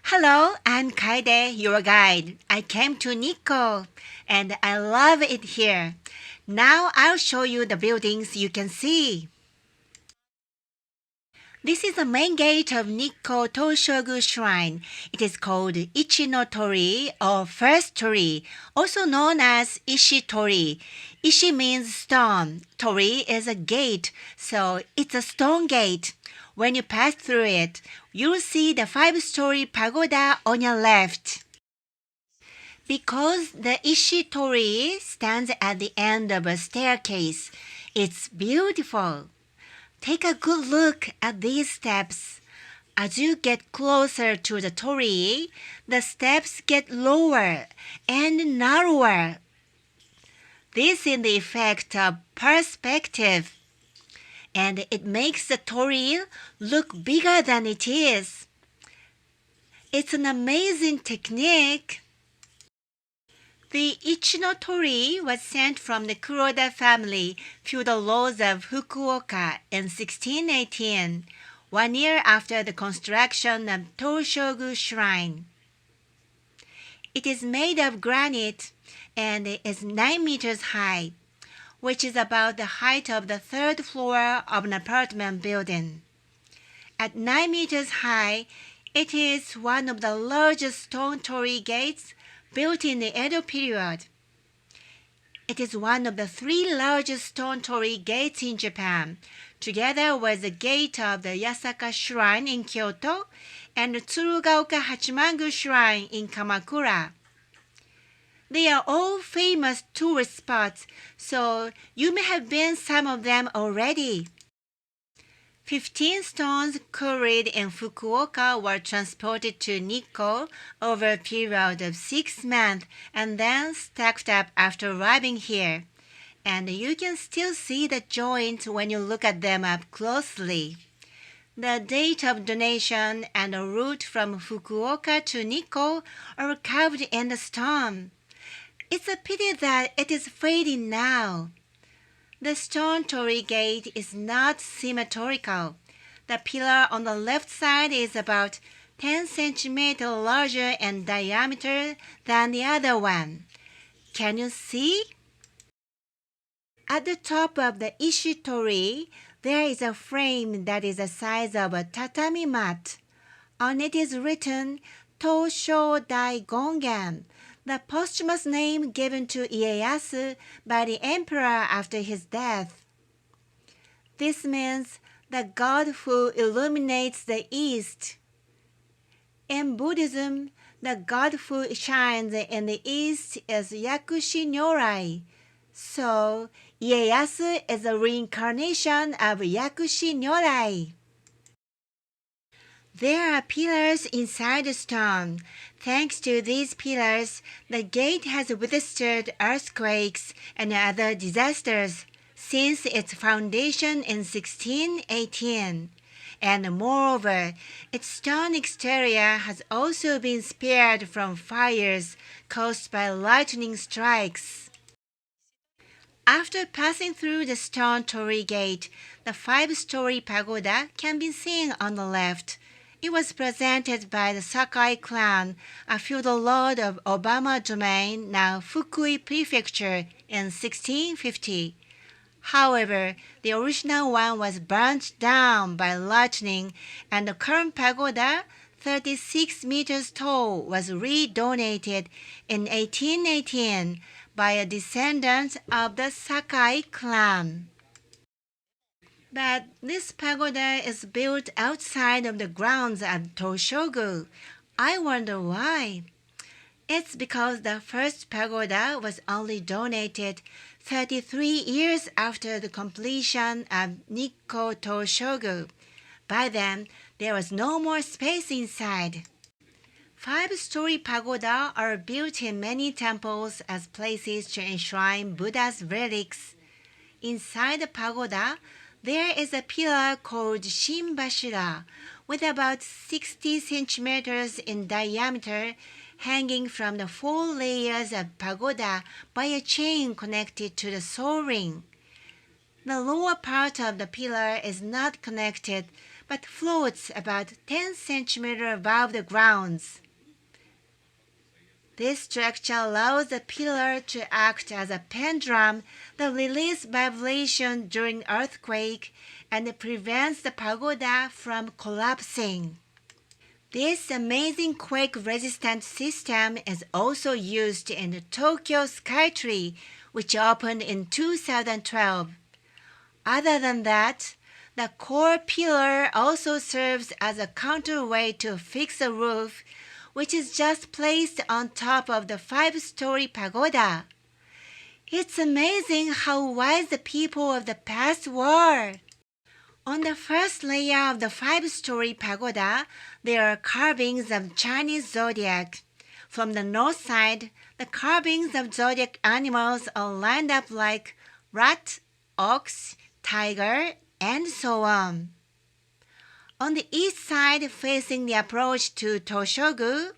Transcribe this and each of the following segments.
Hello, I'm Caede, your guide. I came to Nikko, and I love it here. Now I'll show you the buildings you can see. This is the main gate of Nikko Toshogu Shrine. It is called Ichi-no-tori or First Tori, also known as Ishi-tori. Ishi means stone. Tori is a gate, so it's a stone gate. When you pass through it, you'll see the five-story pagoda on your left. Because the Ishi-tori stands at the end of a staircase, it's beautiful. Take a good look at these steps. As you get closer to the torii, the steps get lower and narrower. This is the effect of perspective, and it makes the torii look bigger than it is. It's an amazing technique. The Ichi-no-tori was sent from the Kuroda family feudal lords of Fukuoka in 1618, 1 year after the construction of Toshogu Shrine. It is made of granite and is 9 meters high, which is about the height of the third floor of an apartment building. At 9 meters high, it is one of the largest stone torii gates built in the Edo period. It is one of the 3 largest stone torii gates in Japan, together with the gate of the Yasaka Shrine in Kyoto and the Tsurugaoka Hachimangu Shrine in Kamakura. They are all famous tourist spots, so you may have been some of them already. 15 stones quarried in Fukuoka were transported to Nikko over a period of 6 months and then stacked up after arriving here. And you can still see the joints when you look at them up closely. The date of donation and the route from Fukuoka to Nikko are carved in the stone. It's a pity that it is fading now. The stone torii gate is not symmetrical. The pillar on the left side is about 10 centimeters larger in diameter than the other one. Can you see? At the top of the Ishi-tori, there is a frame that is the size of a tatami mat. On it is written Tosho Dai Gongan, the posthumous name given to Ieyasu by the emperor after his death. This means the god who illuminates the east. In Buddhism, the god who shines in the east is Yakushi Nyorai. So, Ieyasu is a reincarnation of Yakushi Nyorai. There are pillars inside the stone. Thanks to these pillars, the gate has withstood earthquakes and other disasters since its foundation in 1618. And moreover, its stone exterior has also been spared from fires caused by lightning strikes. After passing through the stone torii gate, the 5-story pagoda can be seen on the left. It was presented by the Sakai clan, a feudal lord of Obama Domain, now Fukui Prefecture, in 1650. However, the original one was burnt down by lightning, and the current pagoda, 36 meters tall, was redonated in 1818 by a descendant of the Sakai clan. But this pagoda is built outside of the grounds at Toshogu. I wonder why. It's because the first pagoda was only donated 33 years after the completion of Nikko Toshogu. By then, there was no more space inside. 5-story pagoda are built in many temples as places to enshrine Buddha's relics. Inside the pagoda, there is a pillar called Shinbashira, with about 60 centimeters in diameter, hanging from the 4 layers of pagoda by a chain connected to the soul ring. The lower part of the pillar is not connected, but floats about 10 centimeters above the ground. This structure allows the pillar to act as a pendulum that releases vibration during earthquake and prevents the pagoda from collapsing. This amazing quake-resistant system is also used in the Tokyo Skytree, which opened in 2012. Other than that, the core pillar also serves as a counterweight to fix the roof, which is just placed on top of the 5-story pagoda. It's amazing how wise the people of the past were. On the first layer of the 5-story pagoda, there are carvings of Chinese zodiac. From the north side, the carvings of zodiac animals are lined up like rat, ox, tiger, and so on. On the east side, facing the approach to Toshogu,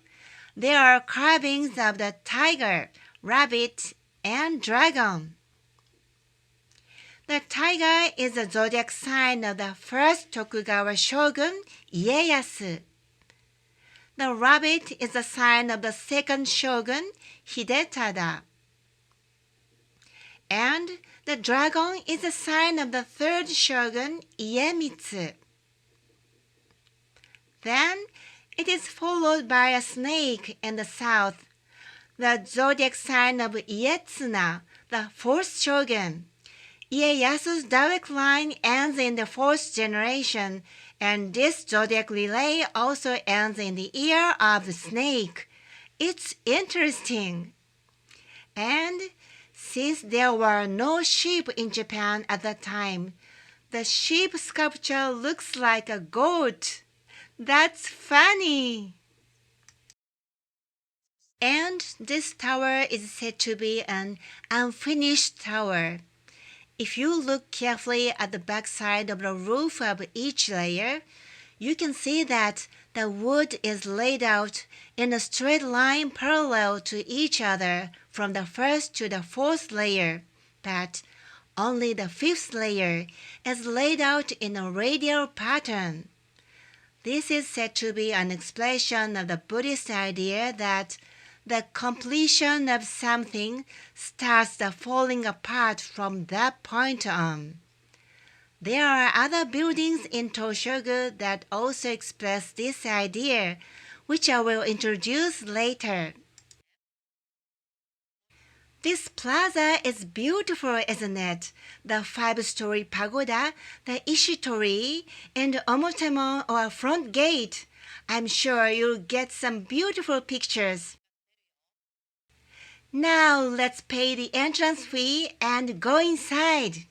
there are carvings of the tiger, rabbit, and dragon. The tiger is the zodiac sign of the first Tokugawa shogun, Ieyasu. The rabbit is the sign of the second shogun, Hidetada. And the dragon is the sign of the third shogun, Iemitsu. Then it is followed by a snake in the south, the zodiac sign of Ietsuna, the fourth shogun. Ieyasu's direct line ends in the fourth generation, and this zodiac relay also ends in the ear of the snake. It's interesting. And since there were no sheep in Japan at that time, the sheep sculpture looks like a goat. That's funny. And this tower is said to be an unfinished tower. If you look carefully at the backside of the roof of each layer, you can see that the wood is laid out in a straight line parallel to each other from the first to the fourth layer, but only the fifth layer is laid out in a radial pattern. This is said to be an expression of the Buddhist idea that the completion of something starts the falling apart from that point on. There are other buildings in Toshogu that also express this idea, which I will introduce later. This plaza is beautiful, isn't it? The 5-story pagoda, the Ishitori, and the omotemon or front gate. I'm sure you'll get some beautiful pictures. Now let's pay the entrance fee and go inside.